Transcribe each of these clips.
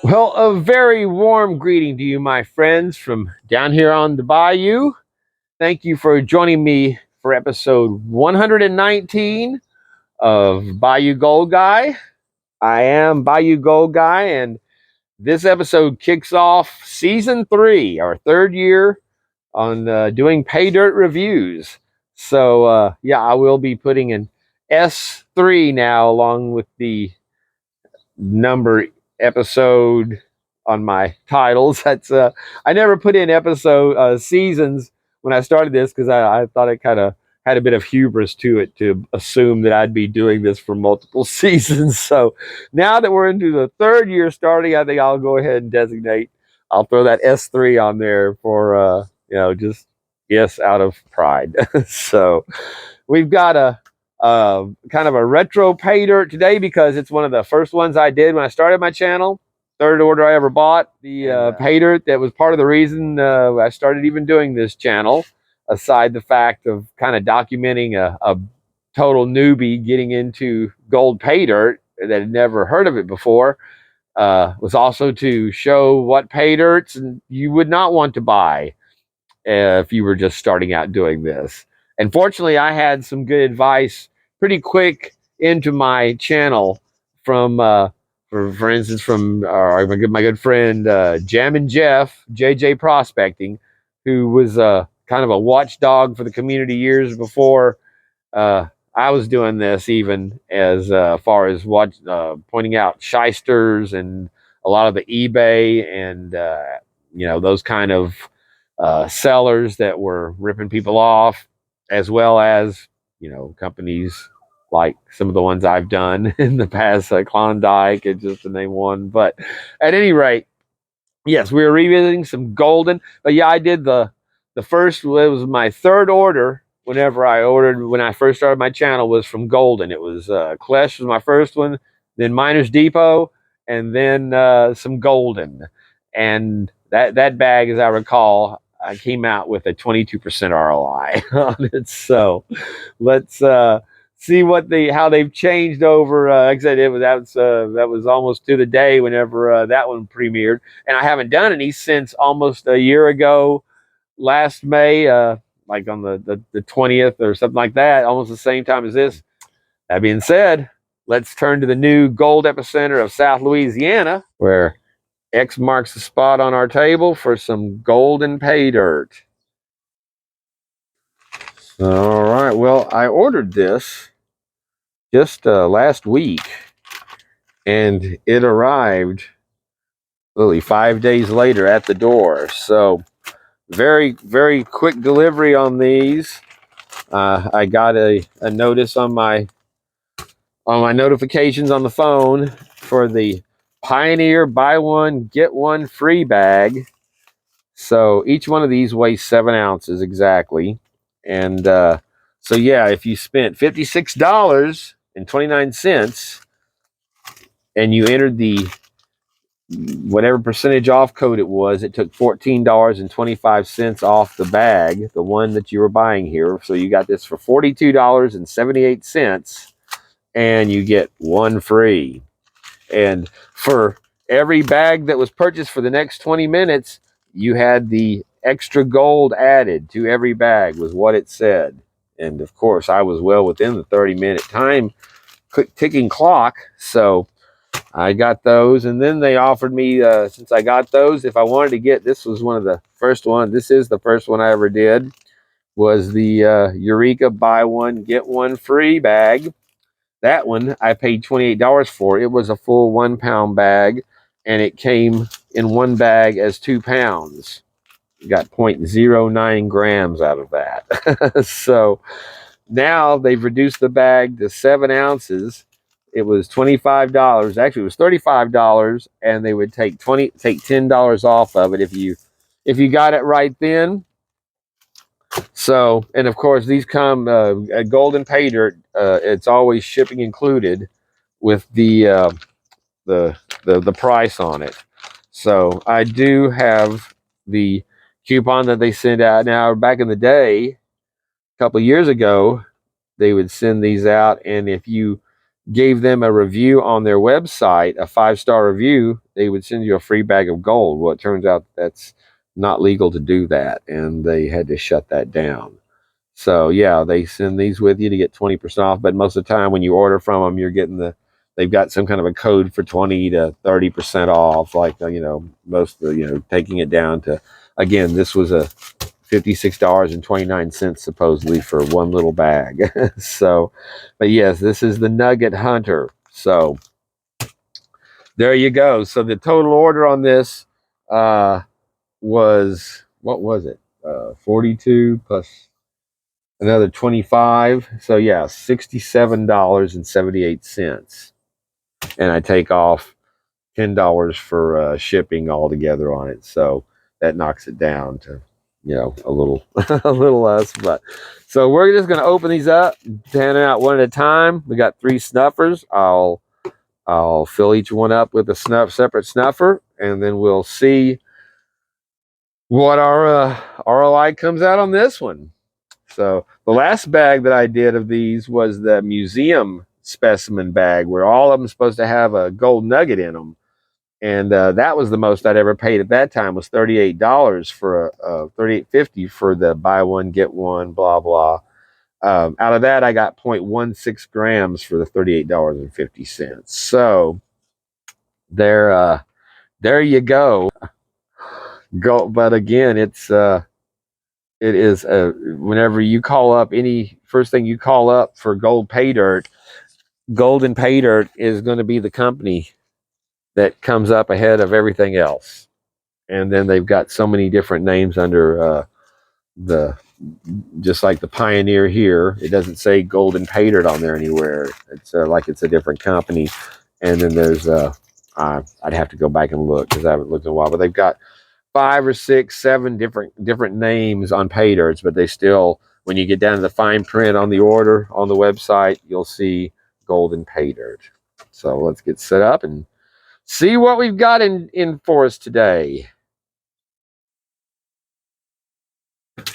Well, a very warm greeting to you, my friends, from down here on the bayou. Thank you for joining me for episode 119 of Bayou Gold Guy. I am Bayou Gold Guy, and this episode kicks off season 3, our third year on doing pay dirt reviews. So, yeah, I will be putting an S3 now along with the number episode on my titles. That's I never put in episode seasons when I started this because I thought it kind of had a bit of hubris to it to assume that I'd be doing this for multiple seasons. So now that we're into the third year starting, I think I'll go ahead and designate. I'll throw that S3 on there for just yes, out of pride. So we've got a kind of a retro pay dirt today because it's one of the first ones I did when I started my channel. Third order I ever bought. The pay dirt that was part of the reason I started even doing this channel, aside the fact of kind of documenting a total newbie getting into gold pay dirt that had never heard of it before, was also to show what pay dirts and you would not want to buy if you were just starting out doing this. And fortunately, I had some good advice pretty quick into my channel from, for instance, from my good friend Jam and Jeff, JJ Prospecting, who was kind of a watchdog for the community years before I was doing this, even as far as pointing out shysters and a lot of the eBay and those kind of sellers that were ripping people off, as well as companies like some of the ones I've done in the past, like Klondike, just to name one. But at any rate, yes, we were revisiting some golden. But yeah, I did the first. It was my third order. Whenever I ordered when I first started my channel was from Golden. It was Klesh was my first one, then Miners Depot, and then some Golden. And that bag, as I recall, I came out with a 22% ROI on it. So let's see how they've changed over. Like I said, that was almost to the day whenever that one premiered, and I haven't done any since almost a year ago, last May, like on the 20th or something like that, almost the same time as this. That being said, let's turn to the new gold epicenter of South Louisiana, where X marks the spot on our table for some golden pay dirt. All right. Well, I ordered this just last week, and it arrived literally 5 days later at the door. So very, very quick delivery on these. I got a notice on my notifications on the phone for the Pioneer buy one get one free bag. So each one of these weighs 7 ounces exactly, and so yeah, if you spent $56.29 and you entered the whatever percentage off code it was, it took $14.25 off the bag, the one that you were buying here. So you got this for $42.78, and you get one free. And for every bag that was purchased for the next 20 minutes, you had the extra gold added to every bag, was what it said. And of course, I was well within the 30-minute time ticking clock. So I got those, and then they offered me, since I got those, if I wanted to get, this was one of the first one, this is the first one I ever did, was the Eureka buy one, get one free bag. That one I paid $28 for. It was a full 1 pound bag, and it came in one bag as 2 pounds. Got 0.09 grams out of that. So now they've reduced the bag to 7 ounces. It was $25. Actually, it was $35, and they would take $10 off of it if you got it right then. So, and of course, these come at Golden Pay Dirt. It's always shipping included with the price on it. So I do have the coupon that they send out now. Back in the day, a couple of years ago, they would send these out, and if you gave them a review on their website, a 5-star review, they would send you a free bag of gold. Well, it turns out that's not legal to do that, and they had to shut that down. So yeah, they send these with you to get 20% off. But most of the time, when you order from them, you're getting they've got some kind of a code for 20 to 30% off. Like most of the taking it down to, again, this was a $56.29 supposedly for one little bag. So, but yes, this is the Nugget Hunter. So there you go. So the total order on this was, what was it? 42 plus another 25. So yeah, $67.78. And I take off $10 for shipping altogether on it. So that knocks it down to a little a little less. But so we're just going to open these up, hand it out one at a time. We got 3 snuffers. I'll fill each one up with a separate snuffer, and then we'll see what our ROI comes out on this one. So the last bag that I did of these was the museum specimen bag, where all of them supposed to have a gold nugget in them. And that was the most I'd ever paid at that time, was $38 for a $38.50 for the buy one get one blah blah. Out of that, I got 0.16 grams for the $38.50. So there you go. But again, it is whenever you call up first thing you call up for Gold Pay Dirt, GOLD'N PAYDIRT is going to be the company that comes up ahead of everything else. And then they've got so many different names under just like the Pioneer here. It doesn't say GOLD'N PAYDIRT on there anywhere. It's like it's a different company. And then there's I'd have to go back and look because I haven't looked in a while. But they've got 5 or 6, 7 different names on pay dirts, but they still, when you get down to the fine print on the order on the website, you'll see GOLD'N PAYDIRT. So let's get set up and see what we've got in for us today.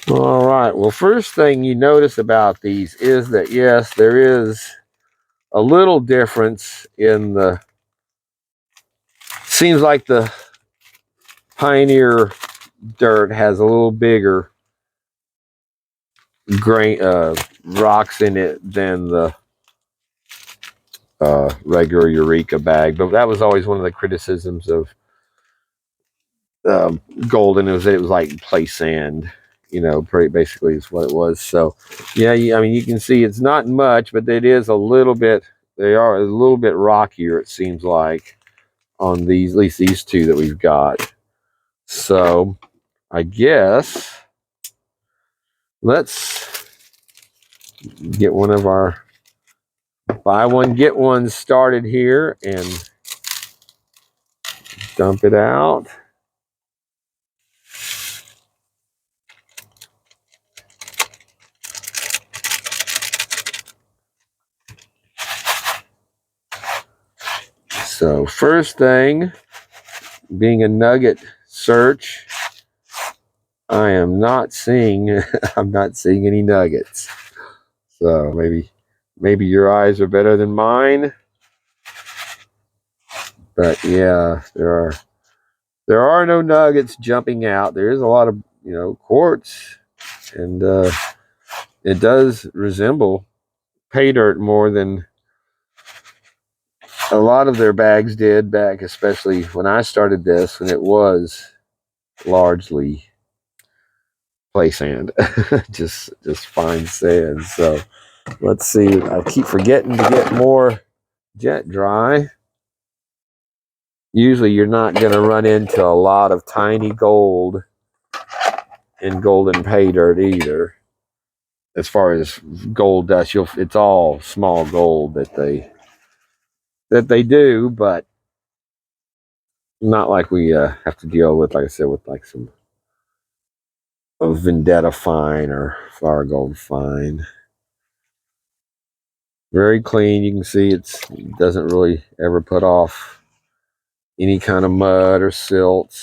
All right. Well, first thing you notice about these is that, yes, there is a little difference in seems like the Pioneer dirt has a little bigger grain rocks in it than the regular Eureka bag. But that was always one of the criticisms of Golden, is that it was like play sand. Pretty basically is what it was. So yeah, I mean, you can see it's not much, but it is a little bit. They are a little bit rockier, it seems like, on these, at least these 2 that we've got. So I guess let's get one of our buy one get one started here and dump it out. So first thing, being a Nugget Search, I am not seeing I'm not seeing any nuggets. So maybe your eyes are better than mine. But yeah, there are no nuggets jumping out. There is a lot of quartz, and it does resemble pay dirt more than a lot of their bags did back, especially when I started this, and it was largely play sand, just fine sand. So let's see. I keep forgetting to get more jet dry. Usually you're not going to run into a lot of tiny gold in GOLD'N PAYDIRT either. As far as gold dust, it's all small gold that they do, but not like we have to deal with, like I said, with like some Vendetta fine or Flower Gold fine. Very clean. You can see it doesn't really ever put off any kind of mud or silt.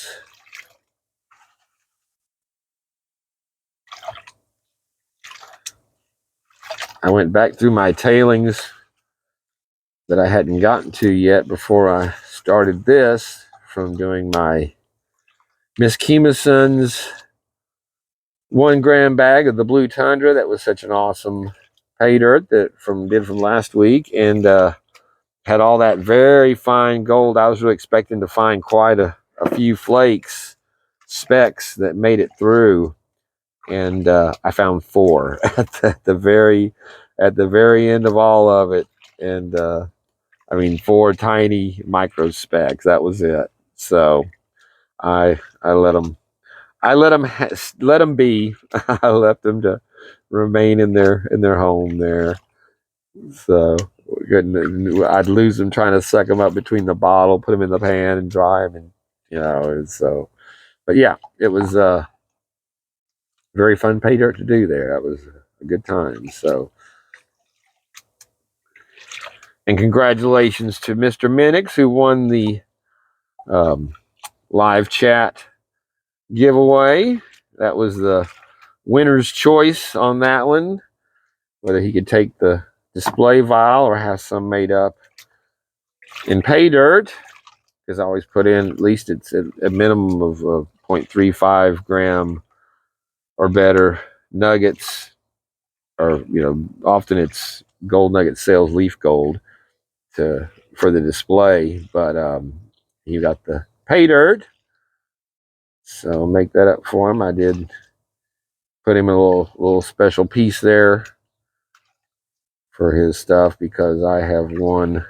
I went back through my tailings that I hadn't gotten to yet before I started this, from doing my Miss Kemason's 1 gram bag of the Blue Tundra. That was such an awesome pay dirt that did from last week, and had all that very fine gold. I was really expecting to find quite a few flakes, specks that made it through, and I found 4 at the very end of all of it, and I mean 4 tiny micro specks. That was it. So I let them let them be. I left them to remain in their home there. So I'd lose them trying to suck them up between the bottle, put them in the pan, and dry them, and so. But yeah, it was very fun pay dirt to do there. That was a good time. So, and congratulations to Mr. Minix, who won the live chat giveaway. That was the winner's choice on that one, whether he could take the display vial or have some made up in pay dirt, because I always put in, at least it's a minimum of 0.35 gram or better nuggets, or often it's gold nugget sales leaf gold for the display, but you got the pay dirt, so make that up for him. I did put him a little special piece there for his stuff, because I have one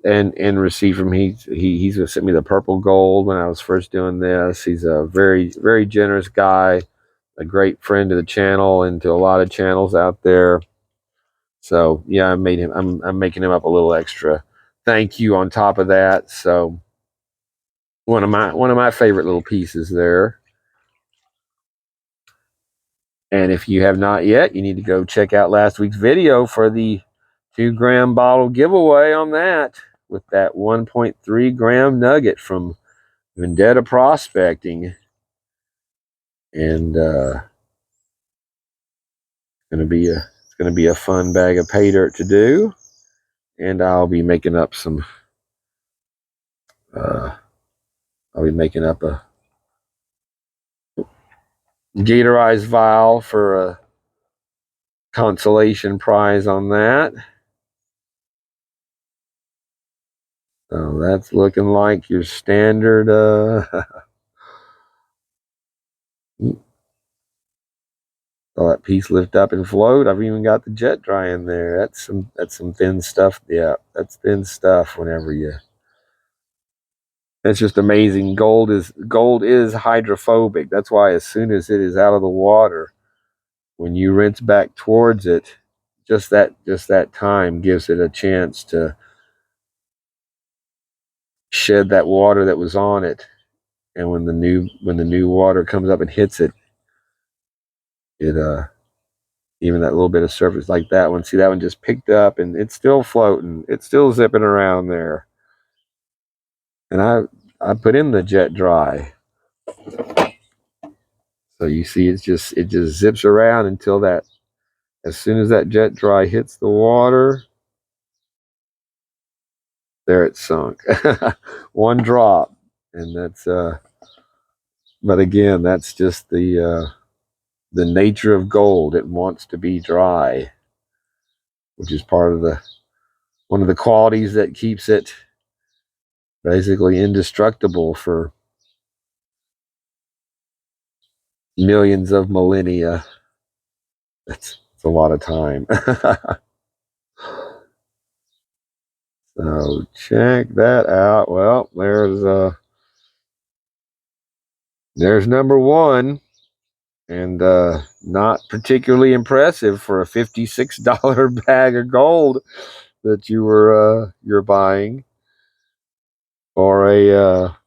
and received from he's gonna send me the purple gold when I was first doing this. He's a very, very generous guy, a great friend to the channel and to a lot of channels out there. So yeah, I'm making him up a little extra thank you on top of that. So one of my favorite little pieces there. And if you have not yet, you need to go check out last week's video for the 2 gram bottle giveaway on that, with that 1.3 gram nugget from Vendetta Prospecting. And it's gonna be a fun bag of pay dirt to do. And I'll be making up some a Gatorized vial for a consolation prize on that. So that's looking like your standard all that piece lift up and float. I've even got the jet dry in there. That's some thin stuff. Yeah, that's thin stuff. It's just amazing. Gold is hydrophobic. That's why as soon as it is out of the water, when you rinse back towards it, just that time gives it a chance to shed that water that was on it. And when the new water comes up and hits it, even that little bit of surface like that one, see that one just picked up and it's still floating, it's still zipping around there. And I put in the jet dry, so you see it just zips around until that, as soon as that jet dry hits the water, there it's sunk. One drop. And that's but again, that's just the nature of gold. It wants to be dry, which is part of one of the qualities that keeps it basically indestructible for millions of millennia. That's a lot of time. So check that out. Well, there's number 1, and not particularly impressive for a $56 bag of gold that you're buying, or a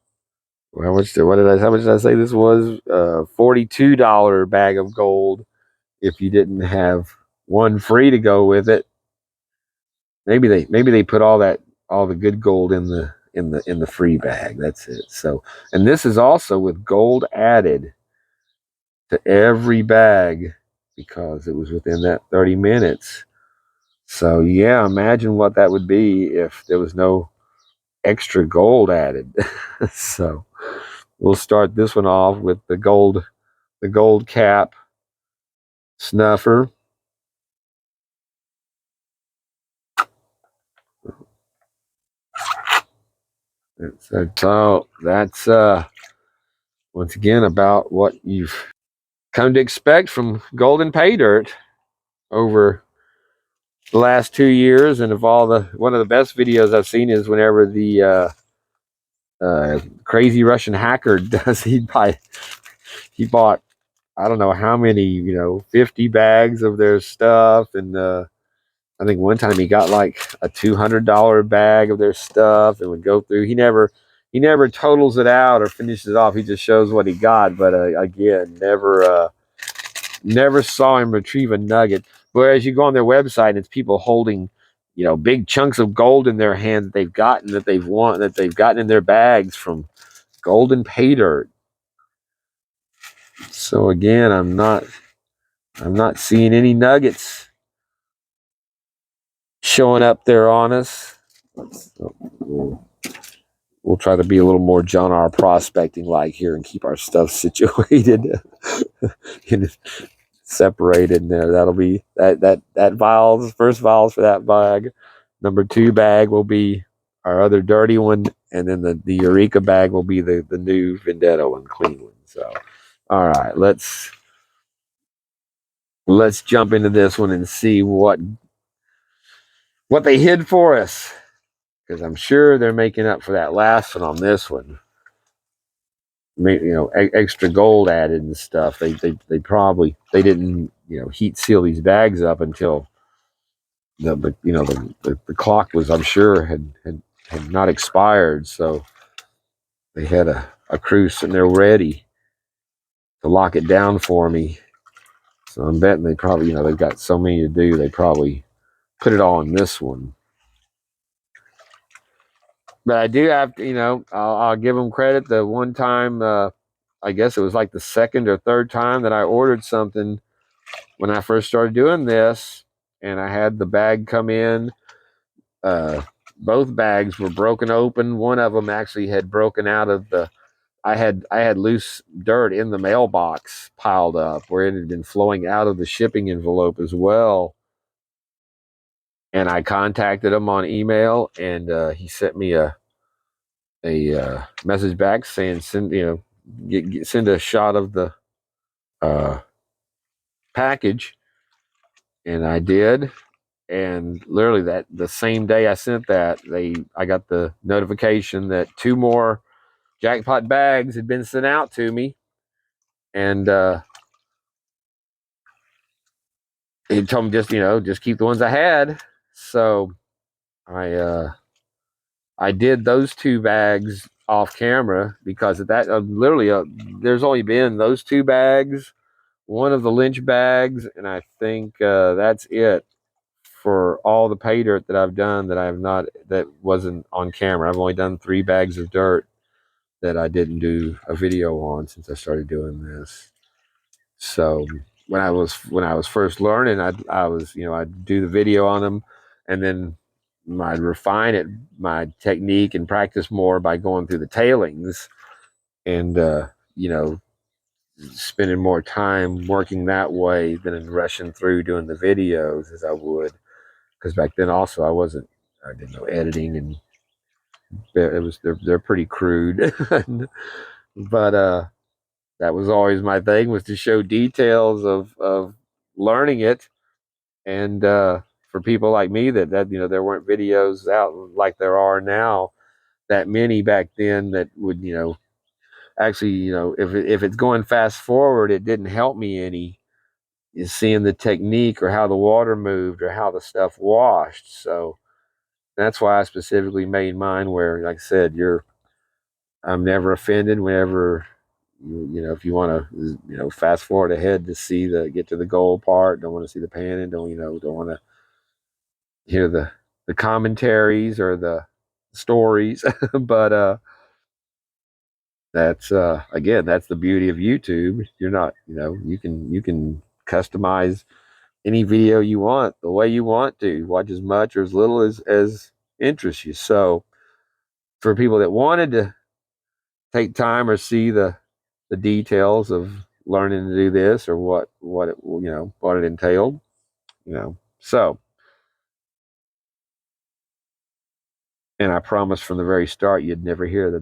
how much did I say this was? $42 bag of gold if you didn't have one free to go with it. Maybe they put all the good gold in the free bag. That's it. So, and this is also with gold added to every bag, because it was within that 30 minutes. So yeah, imagine what that would be if there was no extra gold added. So we'll start this one off with the gold cap snuffer. So that's once again about what you've come to expect from Golden Pay Dirt over the last 2 years. And of all the one of the best videos I've seen is whenever the crazy Russian hacker does he bought I don't know how many 50 bags of their stuff, and I think one time he got like a $200 bag of their stuff and would go through. He never totals it out or finishes it off. He just shows what he got. But again, never saw him retrieve a nugget. Whereas you go on their website and it's people holding, big chunks of gold in their hand that they've gotten, that they've won, that they've gotten in their bags from Golden Pay Dirt. So again, I'm not seeing any nuggets showing up there on us. We'll try to be a little more John R. prospecting like here and keep our stuff situated and separated in there. That'll be that vials, first vials for that bag. Number 2 bag will be our other dirty one, and then the Eureka bag will be the new Vendetta one, clean one. So all right, let's jump into this one and see what they hid for us, because I'm sure they're making up for that last one on this one. Extra gold added and stuff. They probably they didn't heat seal these bags up until the clock was, I'm sure, had not expired, so they had a crew sitting there ready to lock it down for me. So I'm betting they probably they've got so many to do, they probably put it all in this one. But I do have to, I'll give them credit. The one time, I guess it was like the second or third time that I ordered something when I first started doing this, and I had the bag come in. Both bags were broken open. One of them actually had broken out of the. I had loose dirt in the mailbox piled up where it had been flowing out of the shipping envelope as well. And I contacted him on email, and he sent me a message back saying send a shot of the package, and I did. And literally that the same day I sent that, I got the notification that 2 more jackpot bags had been sent out to me, and he told me just keep the ones I had. So I did those 2 bags off camera, because of that literally there's only been those 2 bags, one of the Lynch bags, and I think that's it for all the pay dirt that I've done that wasn't on camera. I've only done 3 bags of dirt that I didn't do a video on since I started doing this. So when I was first learning, I'd do the video on them, and then I'd refine my technique and practice more by going through the tailings, and spending more time working that way than in rushing through doing the videos as I would. Because back then also I didn't know editing, and they're pretty crude. But that was always my thing, was to show details of learning it. And for people like me that there weren't videos out like there are now, that many back then, that would actually if it's going fast forward, it didn't help me any, is seeing the technique or how the water moved or how the stuff washed. So that's why I specifically made mine where, like I said, I'm never offended whenever if you want to fast forward ahead to get to the gold part, don't want to see the panning, don't want to hear the commentaries or the stories. But that's again, that's the beauty of YouTube. You're not, you can customize any video you want, the way you want to. Watch as much or as little as interests you. So for people that wanted to take time or see the details of learning to do this, or what it, what it entailed, so. And I promised from the very start you'd never hear the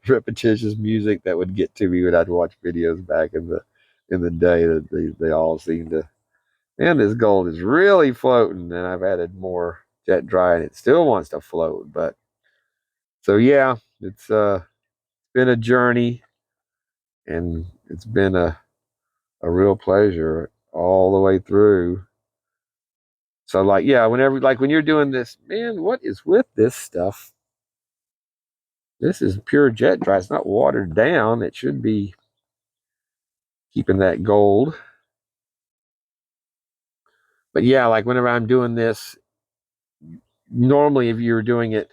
repetitious music that would get to me when I'd watch videos back in the day. That they all seem to. And this gold is really floating, and I've added more jet dry, and it still wants to float. But so yeah, it's been a journey, and it's been a real pleasure all the way through. So when you're doing this, man, what is with this stuff? This is pure jet dry. It's not watered down. It should be keeping that gold. But yeah, like whenever I'm doing this, normally if you're doing it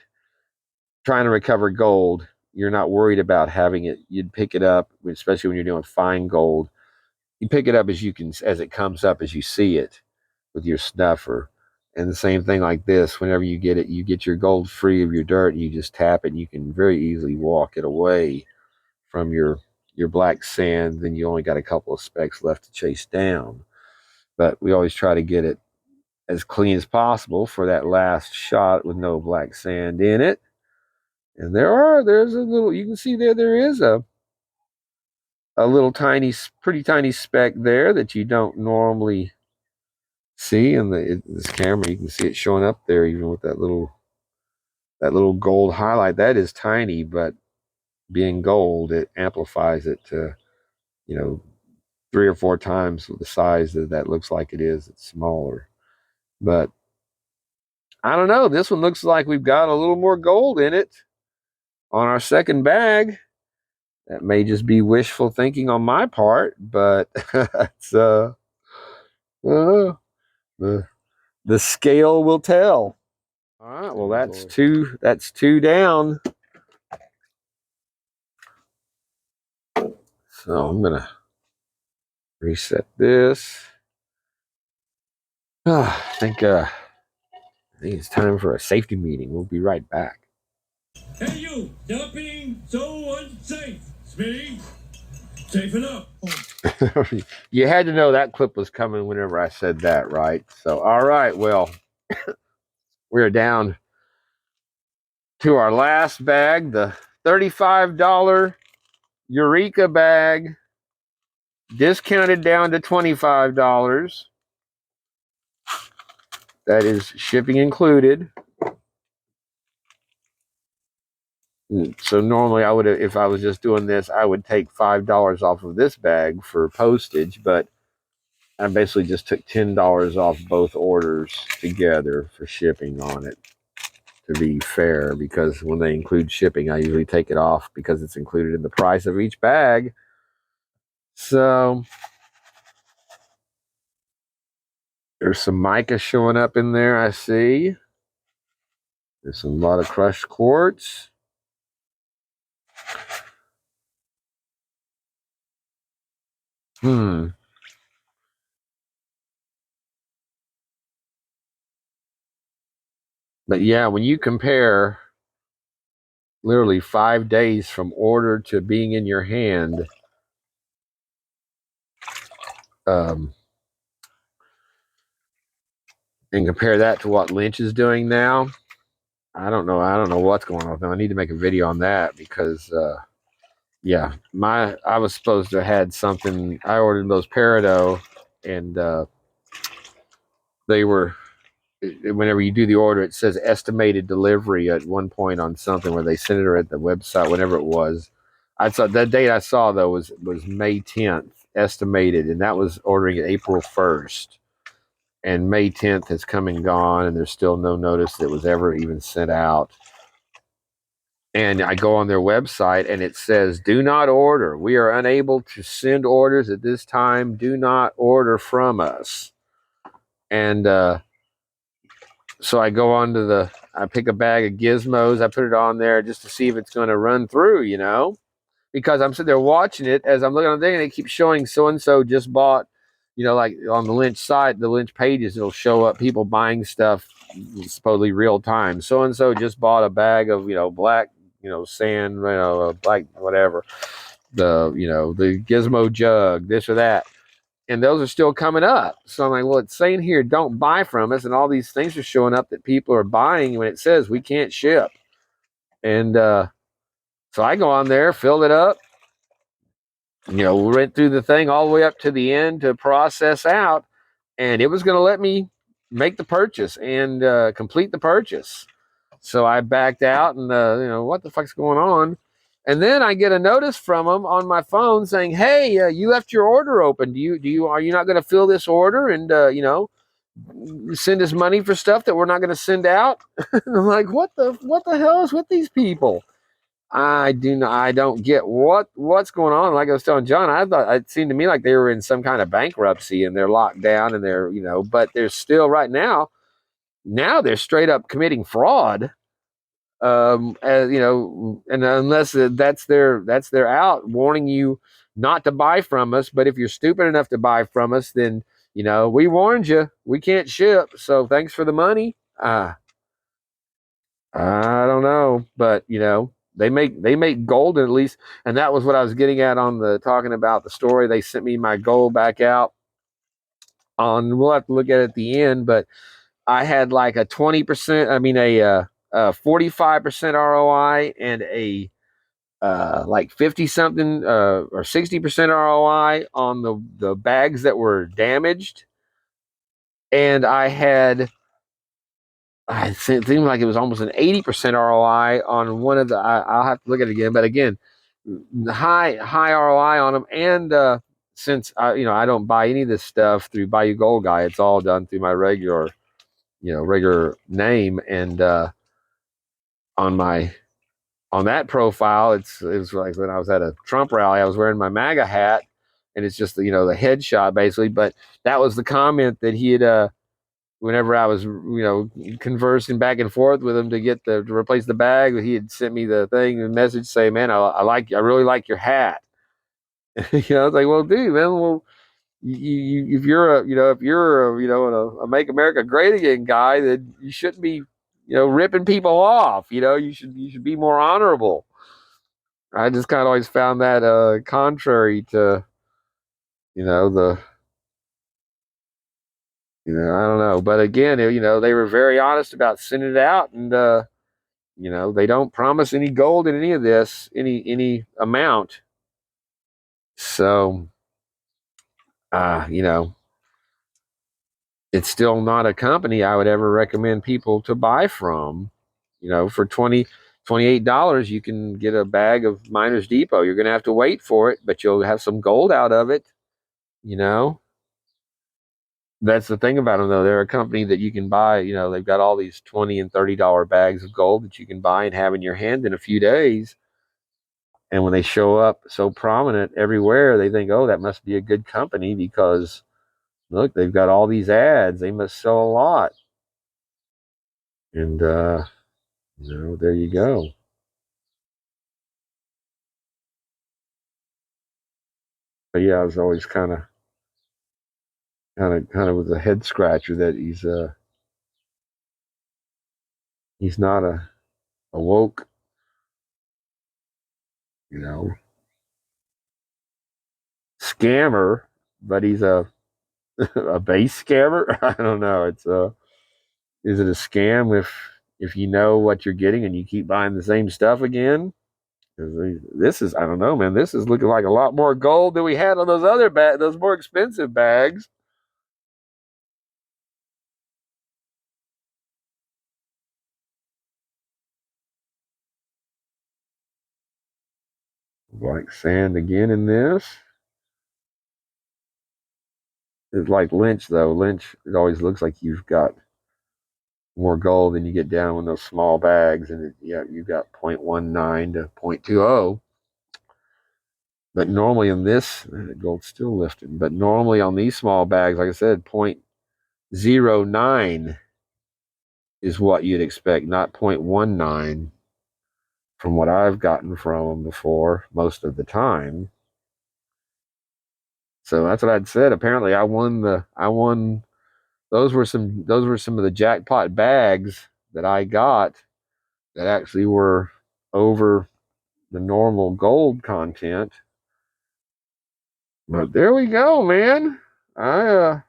trying to recover gold, you're not worried about having it. You'd pick it up, especially when you're doing fine gold. You pick it up as it comes up, as you see it with your snuffer. And the same thing like this, whenever you get it, you get your gold free of your dirt, and you just tap it, and you can very easily walk it away from your black sand. Then you only got a couple of specks left to chase down. But we always try to get it as clean as possible for that last shot with no black sand in it. And there's a little, you can see there is a little pretty tiny speck there that you don't normally see in this camera. You can see it showing up there even with that little gold highlight. That is tiny, but being gold, it amplifies it to, 3 or 4 times the size that looks like it is. It's smaller. But I don't know. This one looks like we've got a little more gold in it on our second bag. That may just be wishful thinking on my part, but it's the scale will tell. All right. Well, that's two. That's 2 down. So I'm gonna reset this. I think it's time for a safety meeting. We'll be right back. Hey you, stop being so unsafe. Speedy, safe enough. You had to know that clip was coming whenever I said that, right? So, all right, well, we're down to our last bag, the $35 Eureka bag, discounted down to $25. That is shipping included. So normally I would, if I was just doing this, I would take $5 off of this bag for postage, but I basically just took $10 off both orders together for shipping on it, to be fair, because when they include shipping, I usually take it off because it's included in the price of each bag. So there's some mica showing up in there, I see. There's a lot of crushed quartz. But yeah, when you compare literally 5 days from order to being in your hand, and compare that to what Lynch is doing now, I don't know what's going on with them. I need to make a video on that because, yeah, I was supposed to have had something. I ordered those peridot, and they were, whenever you do the order, it says estimated delivery at one point on something where they sent it at the website, whenever it was. I saw the date I saw though was May 10th estimated, and that was ordering it April 1st. And May 10th has come and gone, and there's still no notice that was ever even sent out. And I go on their website, and it says, do not order. We are unable to send orders at this time. Do not order from us. And so I go on to I pick a bag of gizmos. I put it on there just to see if it's going to run through, because I'm sitting there watching it as I'm looking on the thing, and it keeps showing so-and-so just bought, like on the Lynch site, the Lynch pages, it'll show up people buying stuff supposedly real time. So and so just bought a bag of black sand, black whatever, the Gizmo jug, this or that, and those are still coming up. So I'm like, well, it's saying here, don't buy from us, and all these things are showing up that people are buying when it says we can't ship. And so I go on there, filled it up, went through the thing all the way up to the end to process out, and it was going to let me make the purchase and complete the purchase. So I backed out, and what the fuck's going on? And then I get a notice from them on my phone saying, "Hey, you left your order open. Are you not going to fill this order and send us money for stuff that we're not going to send out?" And I'm like, what the hell is with these people? I don't get what's going on. Like I was telling John, I thought it seemed to me like they were in some kind of bankruptcy and they're locked down and they're but they're still right now. Now they're straight up committing fraud. As and unless that's their out warning you not to buy from us. But if you're stupid enough to buy from us, then we warned you, we can't ship. So thanks for the money. I don't know, but they make gold at least, and that was what I was getting at on the talking about the story. They sent me my gold back out on. We'll have to look at it at the end, but I had like a 20%. I mean a 45% ROI and a like 50 something or 60% ROI on the bags that were damaged, and I seemed like it was almost an 80% ROI on one of the. I'll have to look at it again, but again, high ROI on them. And since I don't buy any of this stuff through Bayou Gold Guy, it's all done through my regular name. And on that profile, it was like when I was at a Trump rally, I was wearing my MAGA hat, and it's just the headshot basically. But that was the comment that he had. Whenever I was, conversing back and forth with him to replace the bag, he had sent me the message say, "Man, I really like your hat." I was like, "Well, dude, man, well, if you're a Make America Great Again guy, then you shouldn't be, ripping people off. You should be more honorable." I just kind of always found that contrary to, the I don't know, but again, they were very honest about sending it out, and they don't promise any gold in any of this, any amount. So, it's still not a company I would ever recommend people to buy from. For $28, you can get a bag of Miners Depot. You're going to have to wait for it, but you'll have some gold out of it. That's the thing about them, though. They're a company that you can buy. They've got all these $20 and $30 bags of gold that you can buy and have in your hand in a few days. And when they show up so prominent everywhere, they think, oh, that must be a good company because, look, they've got all these ads. They must sell a lot. And, there you go. But yeah, I was always kind of with a head scratcher that he's not a woke, scammer, but he's a a base scammer. I don't know. Is it a scam if you know what you're getting and you keep buying the same stuff again? This is, I don't know, man. This is looking like a lot more gold than we had on those other those more expensive bags. Like sand again in this. It's like Lynch though. Lynch, it always looks like you've got more gold than you get down in those small bags, and you've got 0.19 to 0.20. But normally in this, the gold's still lifting. But normally on these small bags, like I said, 0.09 is what you'd expect, not 0.19 from what I've gotten from them before most of the time. So that's what I'd said. Apparently I won. Those were some of the jackpot bags that I got that actually were over the normal gold content. But there we go, man. I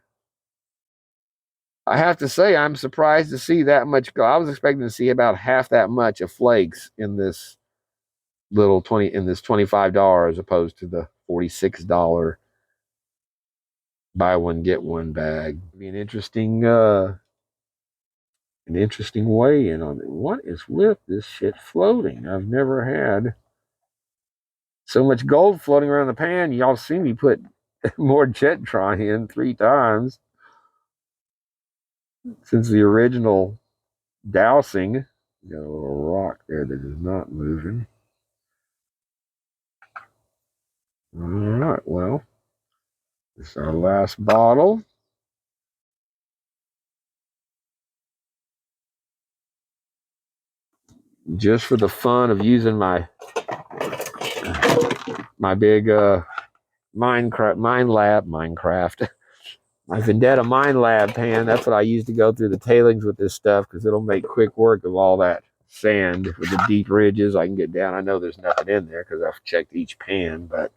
have to say I'm surprised to see that much gold. I was expecting to see about half that much of flakes in this little $25 as opposed to the $46 buy one get one bag. Be an interesting weigh in on it. What is with this shit floating? I've never had so much gold floating around the pan. Y'all see me put more jet dry in 3 times since the original dousing. Got a little rock there that is not moving. All right, well, this is our last bottle. Just for the fun of using my big Minecraft my Vendetta Mine Lab pan. That's what I use to go through the tailings with this stuff because it'll make quick work of all that sand with the deep ridges. I can get down. I know there's nothing in there because I've checked each pan, but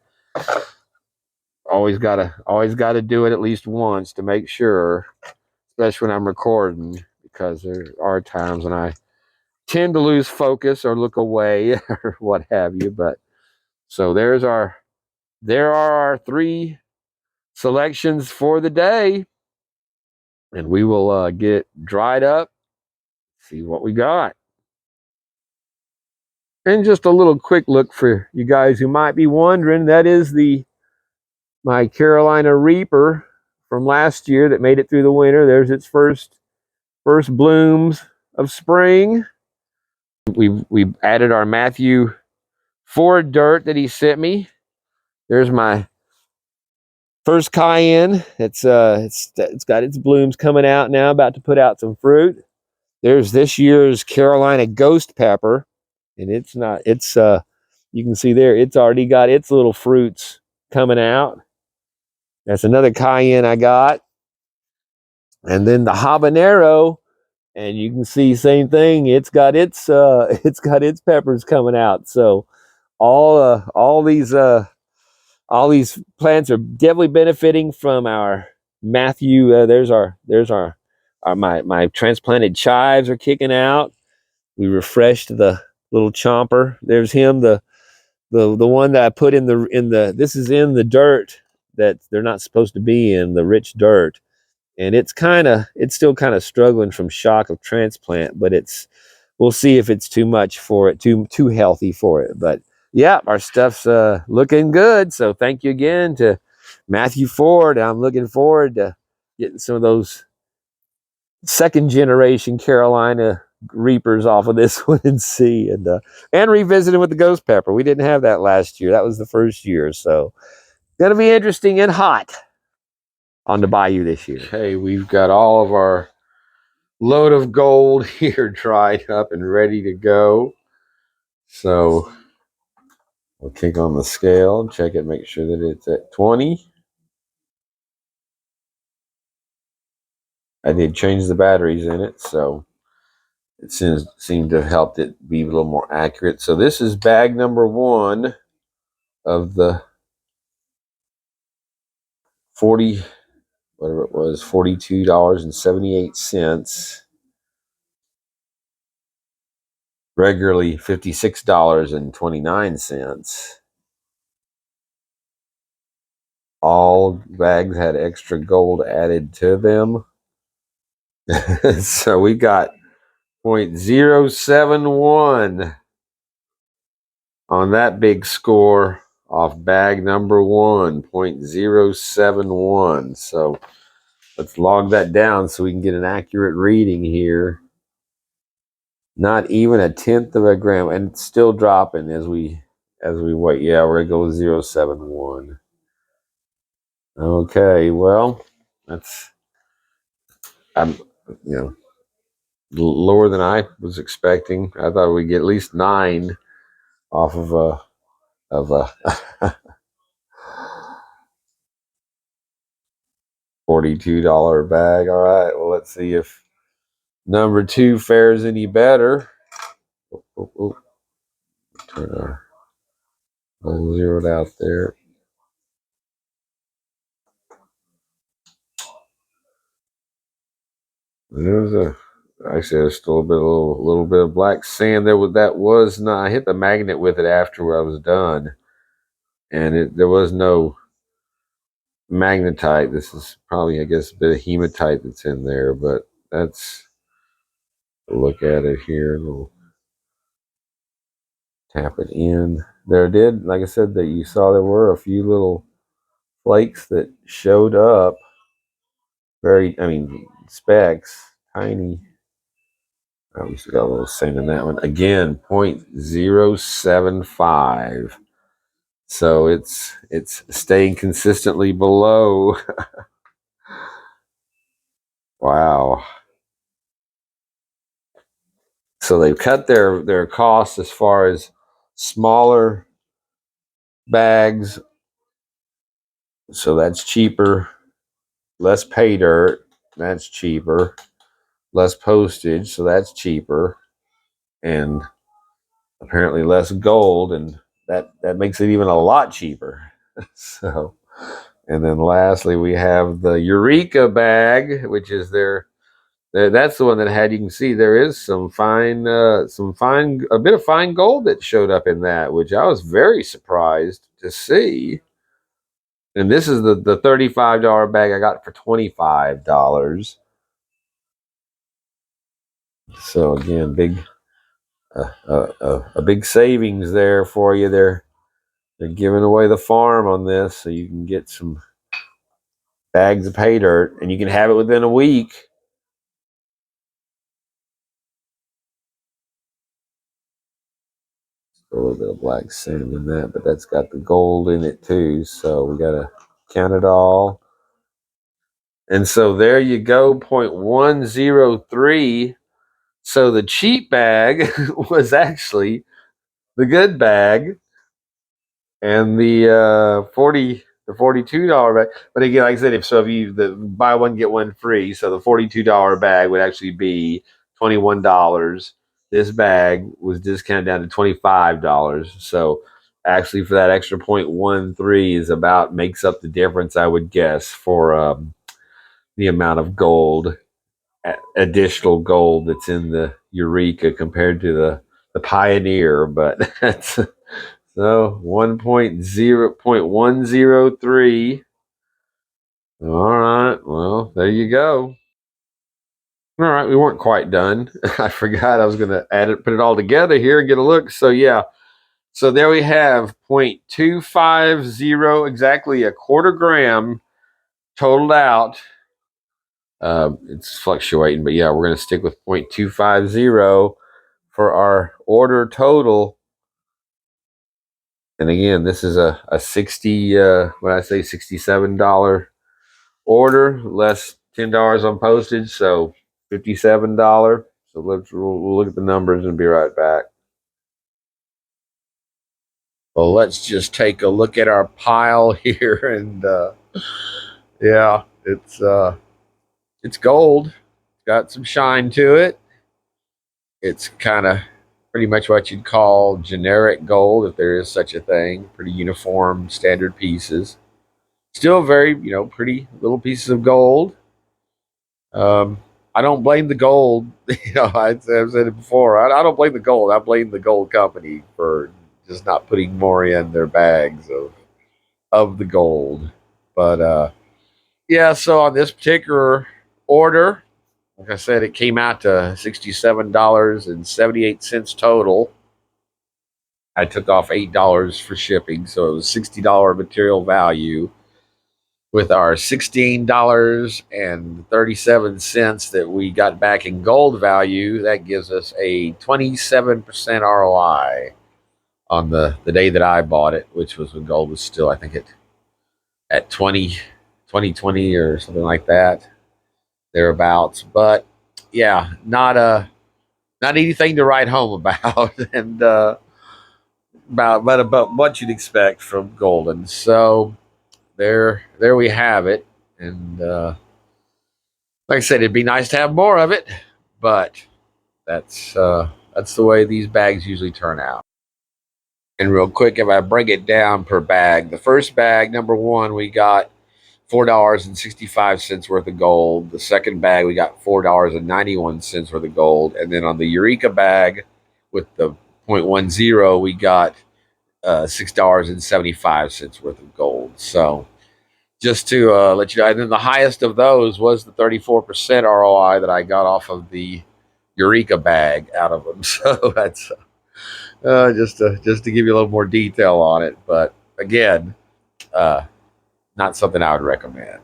always gotta do it at least once to make sure, especially when I'm recording, because there are times when I tend to lose focus or look away or what have you. But so there are our 3 selections for the day, and we will get dried up, see what we got. And just a little quick look for you guys who might be wondering, that is my Carolina Reaper from last year that made it through the winter. There's its first blooms of spring. We added our Matthew Ford dirt that he sent me. There's my first cayenne. It's got its blooms coming out now, about to put out some fruit. There's this year's Carolina Ghost Pepper, and it's you can see there, it's already got its little fruits coming out. That's another cayenne I got. And then the habanero, and you can see same thing, it's got its peppers coming out. So all these plants are definitely benefiting from our Matthew. There's my transplanted chives are kicking out. We refreshed the little chomper. There's him, the one that I put in the this is in the dirt that they're not supposed to be in, the rich dirt. And it's still kind of struggling from shock of transplant, but we'll see if it's too much for it, too healthy for it. But yeah, our stuff's looking good. So thank you again to Matthew Ford. I'm looking forward to getting some of those 2nd generation Carolina Reapers off of this one and revisiting with the Ghost Pepper. We didn't have that last year. That was the first year. So gonna be interesting and hot on the bayou this year. Hey, we've got all of our load of gold here dried up and ready to go. So we'll kick on the scale, check it, make sure that it's at 20. I did change the batteries in it, so it seemed to have helped it be a little more accurate. So this is bag number 1 of the 40, whatever it was, $42.78. Regularly $56.29. All bags had extra gold added to them. So we got 0.071 on that big score off bag number 1, 0.071. So let's log that down so we can get an accurate reading here. Not even a 1/10 of a gram, and it's still dropping as we wait. Yeah, we're gonna go 0.071. Okay, well, I'm lower than I was expecting. I thought we'd get at least 9 off of a $42 bag. All right. Well, let's see if number 2 fares any better. Turn our little zeroed out there. There's there's still a little bit of black sand there. That was not. I hit the magnet with it after I was done, and there was no magnetite. This is probably, I guess, a bit of hematite that's in there, but that's a look at it here. We'll tap it in. There did, like I said, that you saw there were a few little flakes that showed up. Specks, tiny. Obviously got a little sand in that one. Again, 0.075. So it's staying consistently below. Wow. So they've cut their costs as far as smaller bags. So that's cheaper. Less pay dirt. That's cheaper. Less postage. So that's cheaper. And apparently less gold. And that makes it even a lot cheaper. So, and then lastly, we have the Eureka bag, which is that's the one that had, you can see there is a bit of fine gold that showed up in that, which I was very surprised to see. And this is the $35 bag I got for $25. So again, a big savings there for you. They're giving away the farm on this, so you can get some bags of pay dirt, and you can have it within a week. A little bit of black sand in that, but that's got the gold in it too, so we gotta count it all. And so there you go, 0.103. So the cheap bag was actually the good bag, and the $42 bag. But again, like I said, if you buy one get one free, so the $42 bag would actually be $21. This bag was discounted down to $25. So actually, for that extra 0.13 is makes up the difference, I would guess, for the amount of gold, additional gold that's in the Eureka compared to the Pioneer. But that's so 1.103. All right. Well, there you go. All right, we weren't quite done. I forgot I was going to put it all together here and get a look. So yeah, so there we have 0.250, exactly a quarter gram totaled out. It's fluctuating, but yeah, we're going to stick with 0.250 for our order total. And again, this is a 60, what I say, $67 order, less $10 on postage, so $57. So we'll look at the numbers and be right back. Well, let's just take a look at our pile here, and yeah, it's gold. It's got some shine to it. It's kind of pretty much what you'd call generic gold, if there is such a thing. Pretty uniform, standard pieces. Still very, pretty little pieces of gold. I don't blame the gold. I've said it before. I don't blame the gold. I blame the gold company for just not putting more in their bags of the gold. But yeah, so on this particular order, like I said, it came out to $67.78 total. I took off $8 for shipping, so it was $60 material value. With our $16.37 that we got back in gold value, that gives us a 27% ROI on the day that I bought it, which was when gold was still, I think, at 20 or something like that, thereabouts. But yeah, not anything to write home about, and about what you'd expect from Golden. So there we have it. And like I said, it'd be nice to have more of it, but that's the way these bags usually turn out. And real quick, if I break it down per bag, the first bag, number one, we got $4.65 worth of gold. The second bag, we got $4.91 worth of gold. And then on the Eureka bag with the 0.10, we got $6.75 worth of gold. So just to let you know, and then the highest of those was the 34% ROI that I got off of the Eureka bag out of them. So that's just to give you a little more detail on it. But again, not something I would recommend.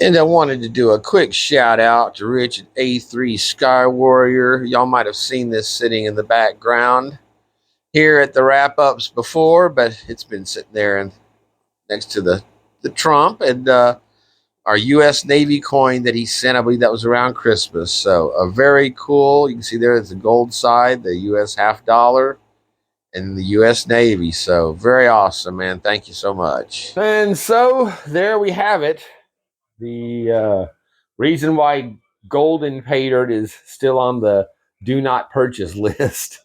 And I wanted to do a quick shout out to Rich and A3 Sky Warrior. Y'all might have seen this sitting in the background here at the wrap ups before, but it's been sitting there and next to the Trump and our U.S. Navy coin that he sent. I believe that was around Christmas. So a very cool. You can see there is the gold side, the U.S. $50, and the U.S. Navy. So very awesome, man. Thank you so much. And so there we have it. The reason why Golden Pay Dirt is still on the do not purchase list.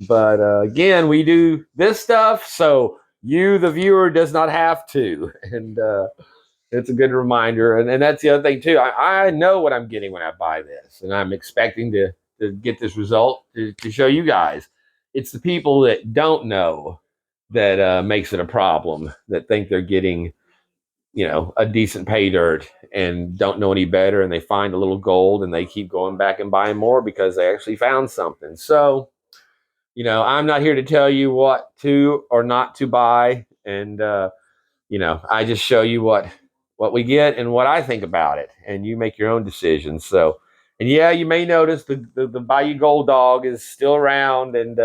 But again, we do this stuff so you, the viewer, does not have to. And it's a good reminder. And that's the other thing, too. I know what I'm getting when I buy this. And I'm expecting to get this result to show you guys. It's the people that don't know that makes it a problem, that think they're getting a decent pay dirt and don't know any better, and they find a little gold and they keep going back and buying more because they actually found something. So, I'm not here to tell you what to or not to buy. And, I just show you what we get and what I think about it, and you make your own decisions. So, and yeah, you may notice the Bayou Gold dog is still around, and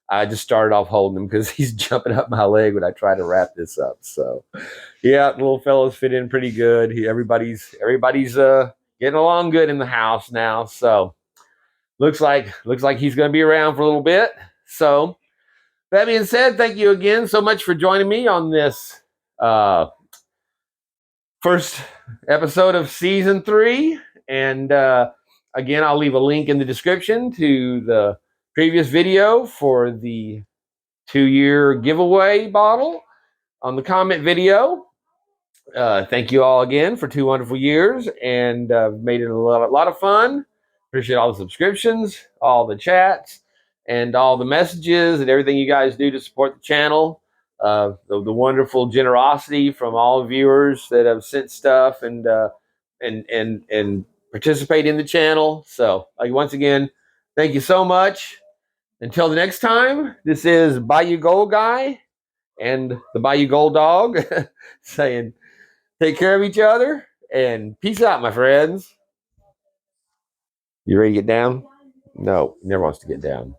I just started off holding him because he's jumping up my leg when I try to wrap this up. So, yeah, the little fellows fit in pretty good. Everybody's getting along good in the house now. So looks like he's going to be around for a little bit. So that being said, thank you again so much for joining me on this first episode of season 3. And again, I'll leave a link in the description to the previous video for the 2-year giveaway bottle on the comment video. Thank you all again for 2 wonderful years, and made it a lot of fun. Appreciate all the subscriptions, all the chats, and all the messages and everything you guys do to support the channel. The wonderful generosity from all viewers that have sent stuff and participate in the channel. So, once again, thank you so much. Until the next time, this is Bayou Gold Guy and the Bayou Gold Dog saying, take care of each other and peace out, my friends. You ready to get down? No, he never wants to get down.